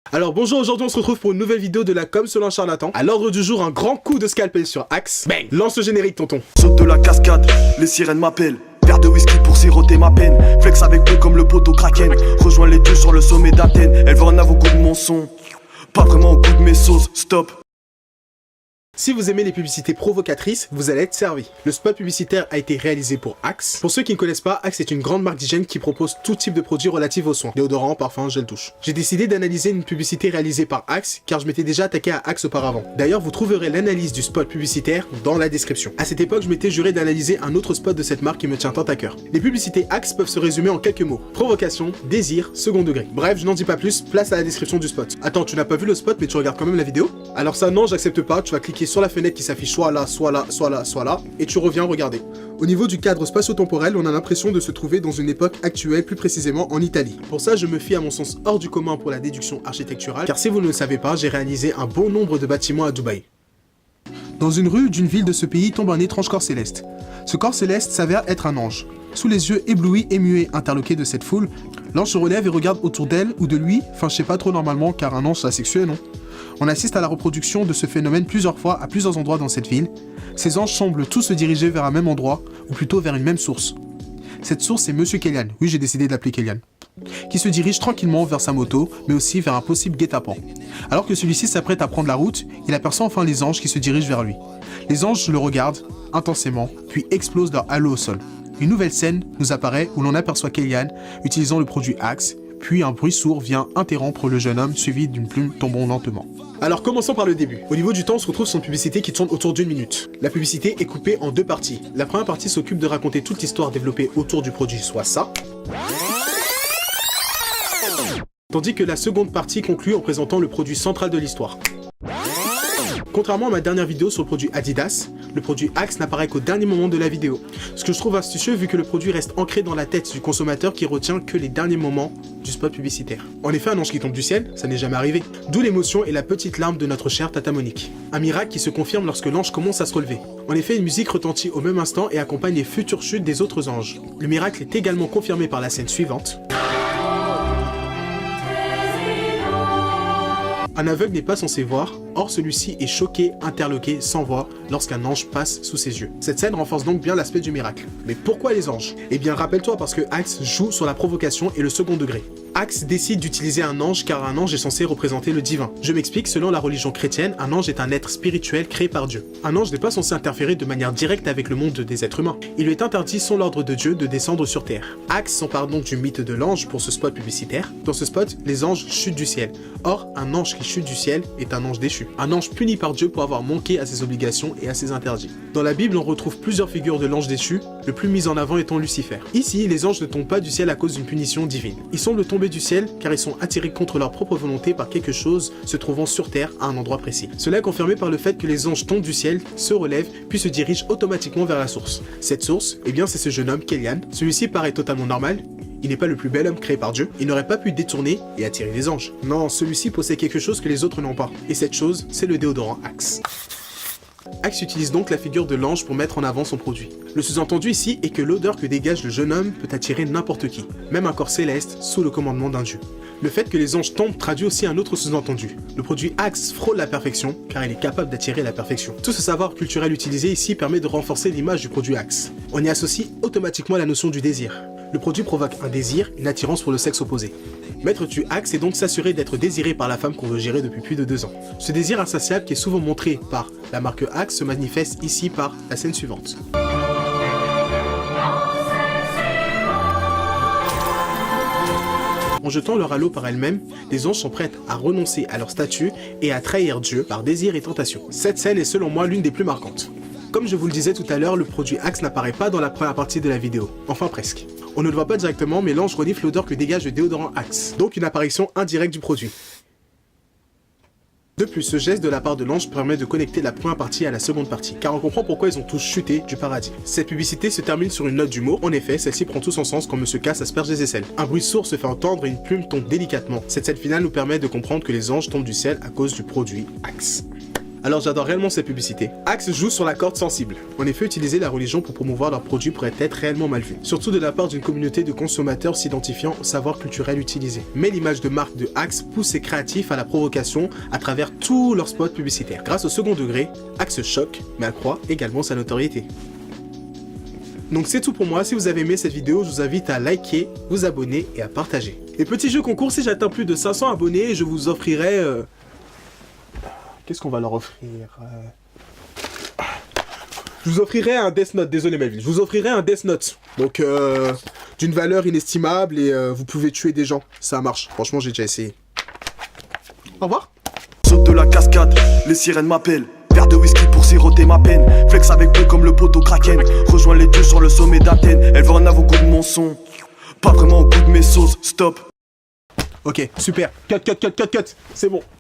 Alors bonjour, aujourd'hui on se retrouve pour une nouvelle vidéo de la com selon un charlatan. À l'ordre du jour, un grand coup de scalpel sur Axe. Bang! Lance le générique, tonton. Saute de la cascade, les sirènes m'appellent. Verre de whisky pour siroter ma peine. Flex avec peu comme le poteau Kraken. Rejoins les deux sur le sommet d'Athènes. Elle veut en avoir au goût de mon son, pas vraiment au goût de mes sauces. Stop. Si vous aimez les publicités provocatrices, vous allez être servi. Le spot publicitaire a été réalisé pour Axe. Pour ceux qui ne connaissent pas, Axe est une grande marque d'hygiène qui propose tout type de produits relatifs aux soins. Déodorants, parfums, gel douche. J'ai décidé d'analyser une publicité réalisée par Axe car je m'étais déjà attaqué à Axe auparavant. D'ailleurs, vous trouverez l'analyse du spot publicitaire dans la description. À cette époque, je m'étais juré d'analyser un autre spot de cette marque qui me tient tant à cœur. Les publicités Axe peuvent se résumer en quelques mots. Provocation, désir, second degré. Bref, je n'en dis pas plus, place à la description du spot. Attends, tu n'as pas vu le spot mais tu regardes quand même la vidéo? Alors ça non, j'accepte pas, tu vas cliquer sur la fenêtre qui s'affiche soit là, soit là, soit là, soit là, et tu reviens regarder. Au niveau du cadre spatio-temporel, on a l'impression de se trouver dans une époque actuelle, plus précisément en Italie. Pour ça, je me fie à mon sens hors du commun pour la déduction architecturale, car si vous ne le savez pas, j'ai réalisé un bon nombre de bâtiments à Dubaï. Dans une rue d'une ville de ce pays tombe un étrange corps céleste. Ce corps céleste s'avère être un ange. Sous les yeux éblouis et muets interloqués de cette foule, l'ange se relève et regarde autour d'elle ou de lui, enfin je sais pas trop normalement car un ange c'est asexué, non? On assiste à la reproduction de ce phénomène plusieurs fois à plusieurs endroits dans cette ville. Ces anges semblent tous se diriger vers un même endroit, ou plutôt vers une même source. Cette source c'est Monsieur Kellyan, oui j'ai décidé de l'appeler Kellyan, qui se dirige tranquillement vers sa moto, mais aussi vers un possible guet-apens. Alors que celui-ci s'apprête à prendre la route, il aperçoit enfin les anges qui se dirigent vers lui. Les anges le regardent intensément, puis explosent leur halo au sol. Une nouvelle scène nous apparaît où l'on aperçoit Kellyan utilisant le produit Axe, puis un bruit sourd vient interrompre le jeune homme suivi d'une plume tombant lentement. Alors commençons par le début. Au niveau du temps, on se retrouve sur une publicité qui tourne autour d'1 minute. La publicité est coupée en deux parties. La première partie s'occupe de raconter toute l'histoire développée autour du produit, soit ça. Tandis que la seconde partie conclut en présentant le produit central de l'histoire. Contrairement à ma dernière vidéo sur le produit Adidas, le produit Axe n'apparaît qu'au dernier moment de la vidéo. Ce que je trouve astucieux vu que le produit reste ancré dans la tête du consommateur qui retient que les derniers moments du spot publicitaire. En effet, un ange qui tombe du ciel, ça n'est jamais arrivé. D'où l'émotion et la petite larme de notre chère Tata Monique. Un miracle qui se confirme lorsque l'ange commence à se relever. En effet, une musique retentit au même instant et accompagne les futures chutes des autres anges. Le miracle est également confirmé par la scène suivante. Un aveugle n'est pas censé voir, or celui-ci est choqué, interloqué, sans voix, lorsqu'un ange passe sous ses yeux. Cette scène renforce donc bien l'aspect du miracle. Mais pourquoi les anges? Eh bien rappelle-toi parce que Axe joue sur la provocation et le second degré. Axe décide d'utiliser un ange car un ange est censé représenter le divin. Je m'explique, selon la religion chrétienne, un ange est un être spirituel créé par Dieu. Un ange n'est pas censé interférer de manière directe avec le monde des êtres humains. Il lui est interdit, sans l'ordre de Dieu, de descendre sur terre. Axe s'empare donc du mythe de l'ange pour ce spot publicitaire. Dans ce spot, les anges chutent du ciel. Or, un ange qui chute du ciel est un ange déchu. Un ange puni par Dieu pour avoir manqué à ses obligations et à ses interdits. Dans la Bible, on retrouve plusieurs figures de l'ange déchu, le plus mis en avant étant Lucifer. Ici, les anges ne tombent pas du ciel à cause d'une punition divine. Ils semblent tomber du ciel car ils sont attirés contre leur propre volonté par quelque chose se trouvant sur terre à un endroit précis. Cela est confirmé par le fait que les anges tombent du ciel, se relèvent, puis se dirigent automatiquement vers la source. Cette source, eh bien c'est ce jeune homme Kellyan. Celui-ci paraît totalement normal. Il n'est pas le plus bel homme créé par Dieu, il n'aurait pas pu détourner et attirer les anges. Non, celui-ci possède quelque chose que les autres n'ont pas. Et cette chose, c'est le déodorant Axe. Axe utilise donc la figure de l'ange pour mettre en avant son produit. Le sous-entendu ici est que l'odeur que dégage le jeune homme peut attirer n'importe qui, même un corps céleste sous le commandement d'un dieu. Le fait que les anges tombent traduit aussi un autre sous-entendu. Le produit Axe frôle la perfection, car il est capable d'attirer la perfection. Tout ce savoir culturel utilisé ici permet de renforcer l'image du produit Axe. On y associe automatiquement la notion du désir. Le produit provoque un désir, une attirance pour le sexe opposé. Mettre du Axe est donc s'assurer d'être désiré par la femme qu'on veut gérer depuis plus de 2 ans. Ce désir insatiable qui est souvent montré par la marque Axe se manifeste ici par la scène suivante. En jetant leur halo par elles-mêmes, les anges sont prêtes à renoncer à leur statut et à trahir Dieu par désir et tentation. Cette scène est selon moi l'une des plus marquantes. Comme je vous le disais tout à l'heure, le produit Axe n'apparaît pas dans la première partie de la vidéo. Enfin presque. On ne le voit pas directement, mais l'ange renifle l'odeur que dégage le déodorant Axe. Donc une apparition indirecte du produit. De plus, ce geste de la part de l'ange permet de connecter la première partie à la seconde partie, car on comprend pourquoi ils ont tous chuté du paradis. Cette publicité se termine sur une note d'humour, en effet, celle-ci prend tout son sens quand Monsieur K s'asperge des aisselles. Un bruit sourd se fait entendre et une plume tombe délicatement. Cette scène finale nous permet de comprendre que les anges tombent du ciel à cause du produit Axe. Alors j'adore réellement cette publicité. Axe joue sur la corde sensible. En effet, utiliser la religion pour promouvoir leurs produits pourrait être réellement mal vu. Surtout de la part d'une communauté de consommateurs s'identifiant au savoir culturel utilisé. Mais l'image de marque de Axe pousse ses créatifs à la provocation à travers tous leurs spots publicitaires. Grâce au second degré, Axe choque, mais accroît également sa notoriété. Donc c'est tout pour moi, si vous avez aimé cette vidéo, je vous invite à liker, vous abonner et à partager. Et petit jeu concours, si j'atteins plus de 500 abonnés, je vous offrirai... Qu'est-ce qu'on va leur offrir Je vous offrirai un Death Note, désolé Melvin, je vous offrirai un Death Note. Donc d'une valeur inestimable et vous pouvez tuer des gens, ça marche. Franchement j'ai déjà essayé. Au revoir. Saute de la cascade, les sirènes m'appellent. Verre de whisky pour siroter ma peine. Flex avec peu comme le poteau Kraken. Rejoins les deux sur le sommet d'Athènes. Elle veut un avocat de mon son. Pas vraiment au goût de mes sauces, stop. Ok, super. Cut. C'est bon.